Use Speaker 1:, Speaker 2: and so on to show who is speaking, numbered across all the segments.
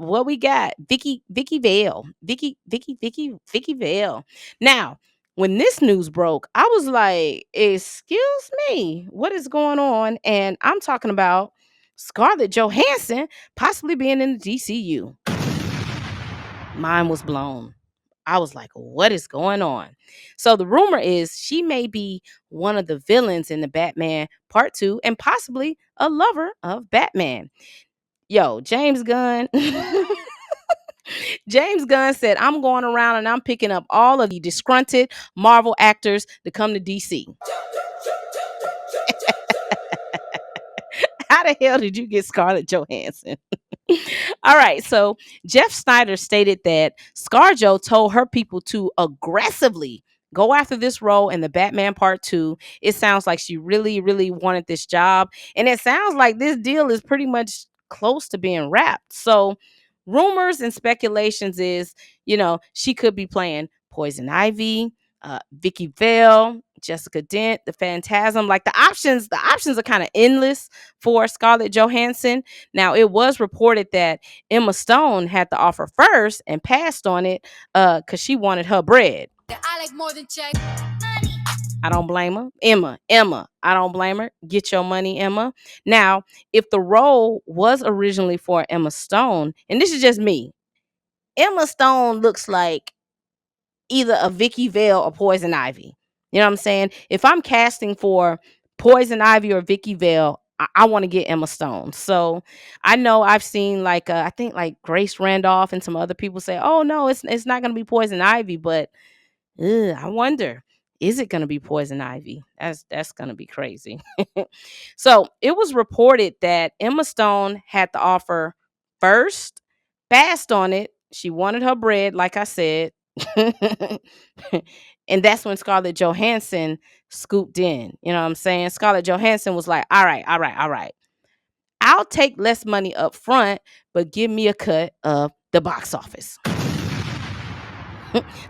Speaker 1: what we got? Vicky Vale. Vicky Vale. Now, when this news broke, I was like, excuse me, what is going on? And I'm talking about Scarlett Johansson possibly being in the DCU. Mine was blown. I was like, what is going on? So the rumor is she may be one of the villains in the Batman Part 2 and possibly a lover of Batman. Yo, James Gunn. James Gunn said, I'm going around and I'm picking up all of the disgruntled Marvel actors to come to DC. How the hell did you get Scarlett Johansson? All right. So Jeff Snyder stated that ScarJo told her people to aggressively go after this role in the Batman Part 2. It sounds like she really, really wanted this job. And it sounds like this deal is pretty much close to being wrapped. So rumors and speculations is, she could be playing Poison Ivy, Vicky Vale, Jessica Dent, the Phantasm. Like the options are kind of endless for Scarlett Johansson. Now, it was reported that Emma Stone had the offer first and passed on it because she wanted her bread. I like more than check. I don't blame her. Emma, I don't blame her. Get your money, Emma. Now, if the role was originally for Emma Stone, and this is just me, Emma Stone looks like either a Vicky Vale or Poison Ivy. You know what I'm saying? If I'm casting for Poison Ivy or Vicky Vale, I want to get Emma Stone. So I know I've seen I think like Grace Randolph and some other people say, oh no, it's not going to be Poison Ivy, but I wonder, is it going to be Poison Ivy? That's going to be crazy. So it was reported that Emma Stone had the offer first, passed on it. She wanted her bread, like I said. And that's when Scarlett Johansson scooped in. You know what I'm saying? Scarlett Johansson was like, all right. I'll take less money up front, but give me a cut of the box office.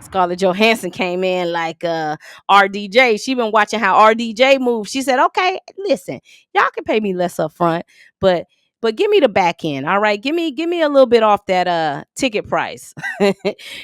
Speaker 1: Scarlett Johansson came in like RDJ. She been watching how RDJ moves. She said, okay, listen, y'all can pay me less up front, but give me the back end. All right. Give me a little bit off that ticket price.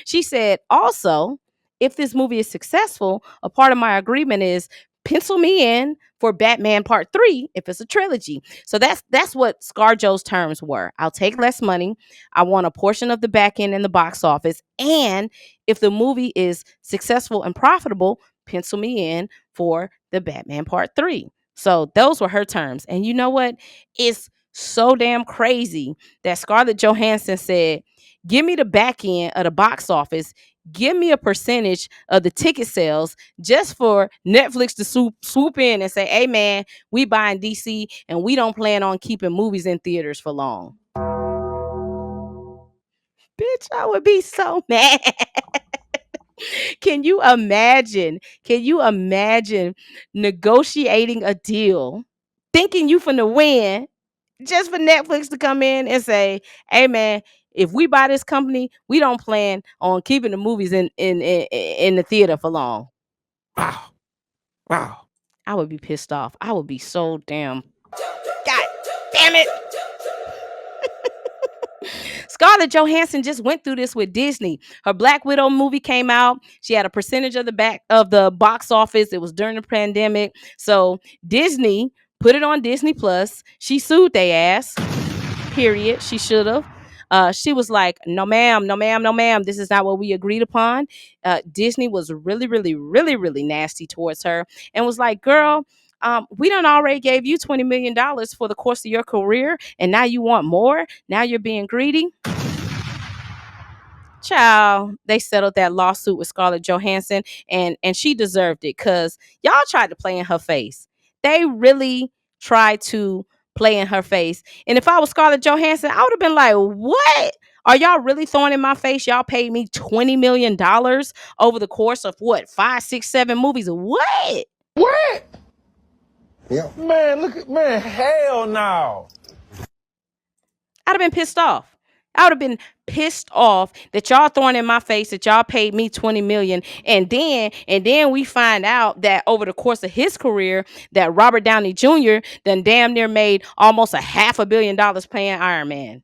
Speaker 1: She said, also, if this movie is successful, a part of my agreement is pencil me in for Batman Part 3 if it's a trilogy. So that's what ScarJo's terms were. I'll take less money. I want a portion of the back end in the box office. And if the movie is successful and profitable, pencil me in for the Batman Part 3. So those were her terms. And you know what? It's so damn crazy that Scarlett Johansson said, give me the back end of the box office. Give me a percentage of the ticket sales just for Netflix to swoop in and say, hey, man, we buying DC and we don't plan on keeping movies in theaters for long. Bitch, I would be so mad. Can you imagine negotiating a deal, thinking you finna win, just for Netflix to come in and say, hey, man, if we buy this company, we don't plan on keeping the movies in the theater for long. Wow. I would be pissed off. I would be so damn. God damn it. Scarlett Johansson just went through this with Disney. Her Black Widow movie came out. She had a percentage of the box office. It was during the pandemic. So Disney put it on Disney Plus. She sued their ass. Period. She should have. She was like, no, ma'am. This is not what we agreed upon. Disney was really, really, really, really nasty towards her and was like, girl, we done already gave you $20 million for the course of your career. And now you want more. Now you're being greedy. Child, they settled that lawsuit with Scarlett Johansson and she deserved it because y'all tried to play in her face. They really tried to play in her face. And if I was Scarlett Johansson, I would have been like, what? Are y'all really throwing in my face? Y'all paid me $20 million over the course of what? 5, 6, 7 movies. What?
Speaker 2: Yeah. Man, hell no.
Speaker 1: I'd have been pissed off. I would have been pissed off that y'all throwing in my face that y'all paid me $20 million. And then we find out that over the course of his career that Robert Downey Jr. then damn near made almost $500 million playing Iron Man.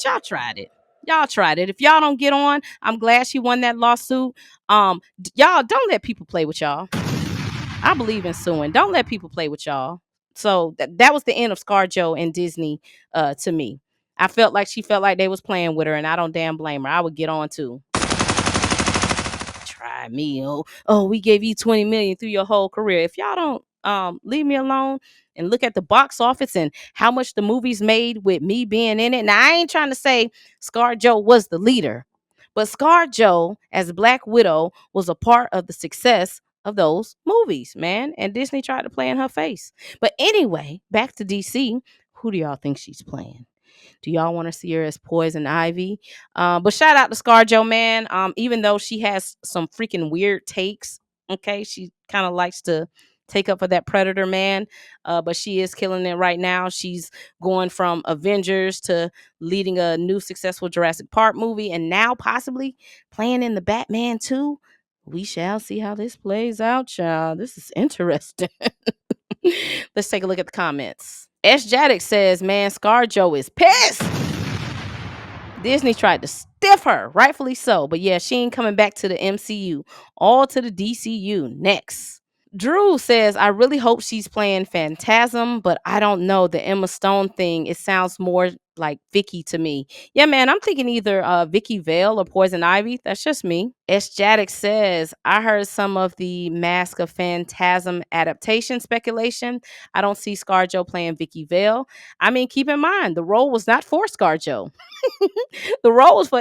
Speaker 1: y'all tried it. Y'all tried it. If y'all don't get on, I'm glad she won that lawsuit. Y'all don't let people play with y'all. I believe in suing. Don't let people play with y'all. So that was the end of ScarJo and Disney to me. I felt like she felt like they was playing with her, and I don't damn blame her. I would get on too. Try me. Oh, we gave you 20 million through your whole career. If y'all don't leave me alone and look at the box office and how much the movies made with me being in it. Now, I ain't trying to say ScarJo was the leader, but ScarJo as Black Widow was a part of the success of those movies, man. And Disney tried to play in her face. But anyway, back to DC. Who do y'all think she's playing? Do y'all want to see her as Poison Ivy? But shout out to ScarJo, man. Even though she has some freaking weird takes, okay, she kind of likes to take up for that Predator man. But she is killing it right now. She's going from Avengers to leading a new successful Jurassic Park movie, and now possibly playing in the Batman too. We shall see how this plays out, child. This is interesting. Let's take a look at the comments. S. Jaddick says, man, ScarJo is pissed. Disney tried to stiff her, rightfully so. But yeah, she ain't coming back to the MCU. All to the DCU next. Drew says, I really hope she's playing Phantasm, but I don't know. The Emma Stone thing, it sounds more like Vicky to me. Yeah, man, I'm thinking either Vicky Vale or Poison Ivy. That's just me. S. Jaddick says, I heard some of the Mask of Phantasm adaptation speculation. I don't see ScarJo playing Vicky Vale. I mean, keep in mind, the role was not for ScarJo. The role was for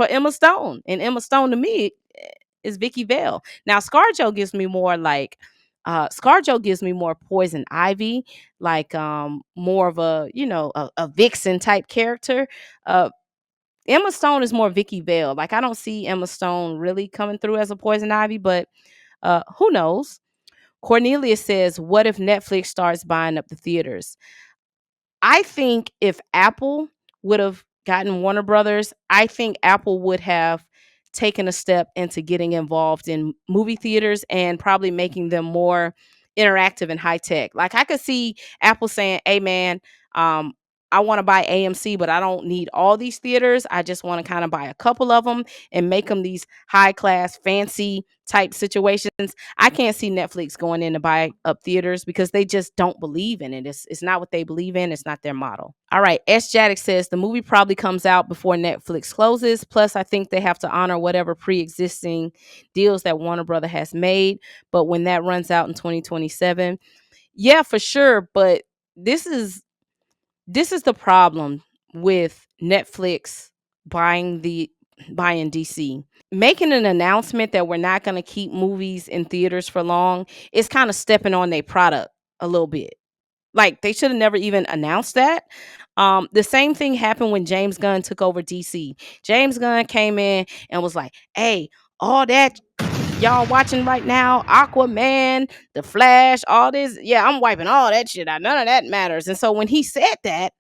Speaker 1: Emma Stone. And Emma Stone to me is Vicky Vale. Now ScarJo gives me more like ScarJo gives me more Poison Ivy, like more of a, a vixen type character. Emma Stone is more Vicky Vale. Like I don't see Emma Stone really coming through as a Poison Ivy, but who knows? Cornelia says, what if Netflix starts buying up the theaters? I think if Apple would have gotten Warner Brothers, I think Apple would have taken a step into getting involved in movie theaters and probably making them more interactive and high tech. Like I could see Apple saying, "Hey man, I want to buy AMC, but I don't need all these theaters. I just want to kind of buy a couple of them and make them these high class, fancy type situations." I can't see Netflix going in to buy up theaters because they just don't believe in it. It's not what they believe in. It's not their model. All right. S. Jaddick says the movie probably comes out before Netflix closes. Plus, I think they have to honor whatever pre-existing deals that Warner Brother has made. But when that runs out in 2027, yeah, for sure. But this is the problem with Netflix buying DC. Making an announcement that we're not going to keep movies in theaters for long is kind of stepping on their product a little bit. Like they should have never even announced that. The same thing happened when James Gunn took over DC. James Gunn came in and was like, "Hey, all that y'all watching right now, Aquaman, The Flash, all this, yeah, I'm wiping all that shit out. None of that matters." And so when he said that,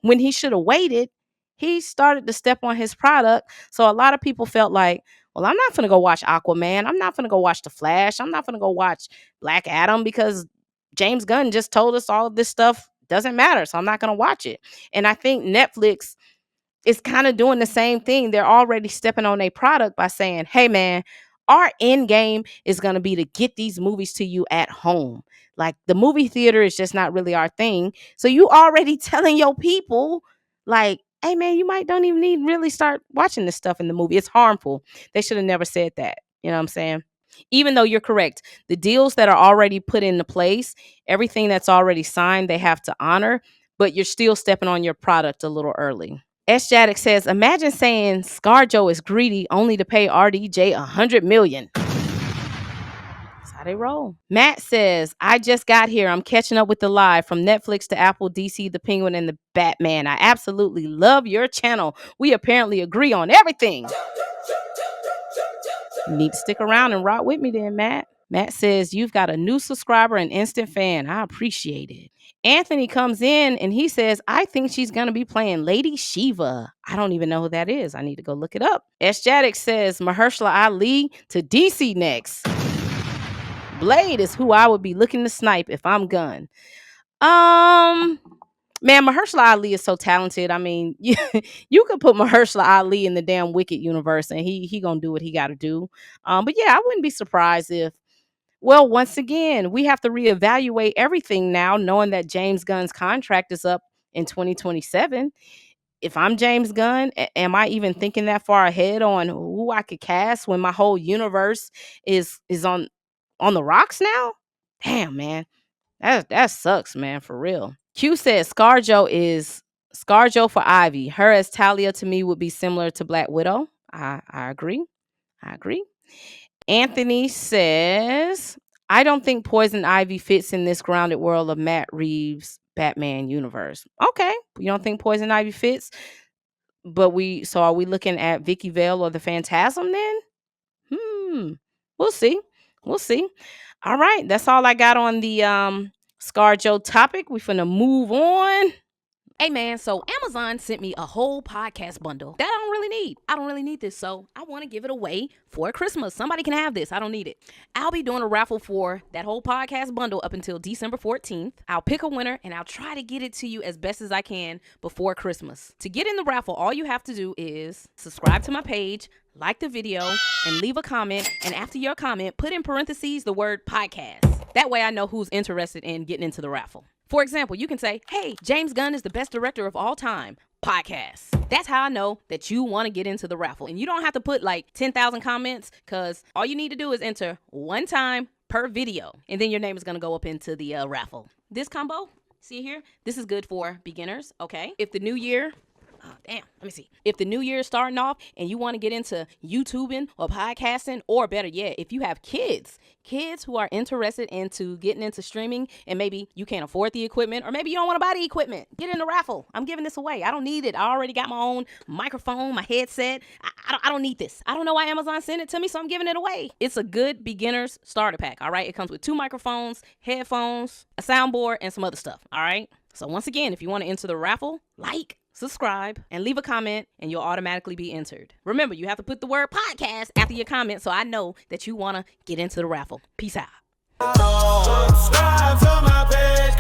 Speaker 1: when he should have waited, he started to step on his product. So a lot of people felt like, well, I'm not going to go watch Aquaman. I'm not going to go watch The Flash. I'm not going to go watch Black Adam because James Gunn just told us all of this stuff doesn't matter. So I'm not going to watch it. And I think Netflix is kind of doing the same thing. They're already stepping on a product by saying, hey, man, our end game is going to be to get these movies to you at home. Like the movie theater is just not really our thing. So you already telling your people like, hey, man, you might don't even need to really start watching this stuff in the movie. It's harmful. They should have never said that. You know what I'm saying? Even though you're correct, the deals that are already put into place, everything that's already signed, they have to honor, but you're still stepping on your product a little early. S. Jaddick says, imagine saying ScarJo is greedy only to pay RDJ $100 million. That's how they roll. Matt says, I just got here. I'm catching up with the live from Netflix to Apple, DC, The Penguin, and the Batman. I absolutely love your channel. We apparently agree on everything. You need to stick around and rock with me then, Matt. Matt says, you've got a new subscriber and instant fan. I appreciate it. Anthony comes in and he says, I think she's going to be playing Lady Shiva. I don't even know who that is. I need to go look it up. S. Jaddick says, Mahershala Ali to DC next. Blade is who I would be looking to snipe if I'm Gunn. Man, Mahershala Ali is so talented. I mean, you could put Mahershala Ali in the damn Wicked universe, and he gonna do what he got to do. But yeah, I wouldn't be surprised if. Well, once again, we have to reevaluate everything now, knowing that James Gunn's contract is up in 2027. If I'm James Gunn, am I even thinking that far ahead on who I could cast when my whole universe is on the rocks now? Damn, man. That sucks, man, for real. Q says ScarJo for Ivy. Her as Talia to me would be similar to Black Widow. I agree. I agree. Anthony says, I don't think Poison Ivy fits in this grounded world of Matt Reeves' Batman universe. Okay. You don't think Poison Ivy fits? But are we looking at Vicky Vale or the Phantasm then? We'll see. We'll see. All right. That's all I got on the ScarJo topic. We finna move on. Hey man, so Amazon sent me a whole podcast bundle that I don't really need. I don't really need this, so I want to give it away for Christmas. Somebody can have this. I don't need it. I'll be doing a raffle for that whole podcast bundle up until December 14th. I'll pick a winner and I'll try to get it to you as best as I can before Christmas. To get in the raffle, all you have to do is subscribe to my page, like the video, and leave a comment. And after your comment, put in parentheses the word podcast. That way I know who's interested in getting into the raffle. For example, you can say, hey, James Gunn is the best director of all time. Podcast. That's how I know that you want to get into the raffle. And you don't have to put like 10,000 comments, because all you need to do is enter one time per video. And then your name is going to go up into the raffle. This combo, see here? This is good for beginners, okay? If the new year... Oh, damn. Let me see. If the new year is starting off and you want to get into YouTubing or podcasting, or better yet, if you have kids who are interested into getting into streaming and maybe you can't afford the equipment, or maybe you don't want to buy the equipment, get in the raffle. I'm giving this away. I don't need it. I already got my own microphone, my headset. I don't need this. I don't know why Amazon sent it to me, so I'm giving it away. It's a good beginner's starter pack, all right? It comes with 2 microphones, headphones, a soundboard, and some other stuff, all right? So once again, if you want to enter the raffle, subscribe, and leave a comment, and you'll automatically be entered. Remember, you have to put the word podcast after your comment so I know that you want to get into the raffle. Peace out. Subscribe to my page.